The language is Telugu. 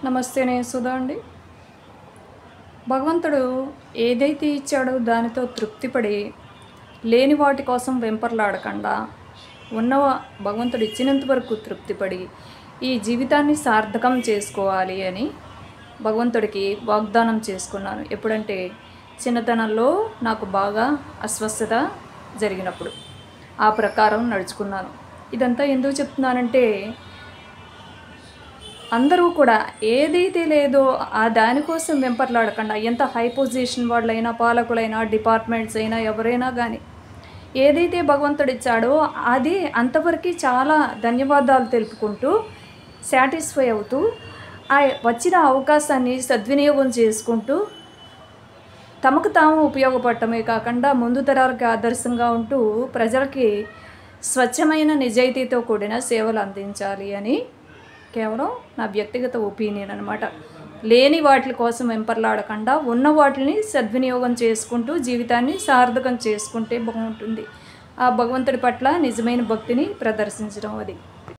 నమస్తే, నేను సుధా అండి. భగవంతుడు ఏదైతే ఇచ్చాడో దానితో తృప్తిపడి, లేని వాటి కోసం వెంపర్లాడకుండా, ఉన్న భగవంతుడు ఇచ్చినంత వరకు తృప్తిపడి, ఈ జీవితాన్ని సార్థకం చేసుకోవాలి అని భగవంతుడికి వాగ్దానం చేసుకున్నాను. ఎప్పుడంటే చిన్నతనంలో నాకు బాగా అస్వస్థత జరిగినప్పుడు ఆ ప్రకారం నడుచుకున్నాను. ఇదంతా ఎందుకు చెప్తున్నానంటే, అందరూ కూడా ఏదైతే లేదో ఆ దానికోసం వెంపర్లాడకుండా, ఎంత హై పొజిషన్ వాళ్ళైనా, పాలకులైనా, డిపార్ట్మెంట్స్ అయినా, ఎవరైనా కానీ ఏదైతే భగవంతుడు ఇచ్చాడో అది అంతవరకు చాలా ధన్యవాదాలు తెలుపుకుంటూ, సాటిస్ఫై అవుతూ, ఆ వచ్చిన అవకాశాన్ని సద్వినియోగం చేసుకుంటూ, తమకు తాము ఉపయోగపడటమే కాకుండా ముందు తరాలకి ఆదర్శంగా ఉంటూ ప్రజలకి స్వచ్ఛమైన నిజాయితీతో కూడిన సేవలు అందించాలి అని కేవలం నా వ్యక్తిగత ఒపీనియన్ అనమాట. లేని వాటి కోసం వెంపర్లాడకుండా ఉన్న వాటిని సద్వినియోగం చేసుకుంటూ జీవితాన్ని సార్థకం చేసుకుంటే బాగుంటుంది. ఆ భగవంతుడి పట్ల నిజమైన భక్తిని ప్రదర్శించడం అది.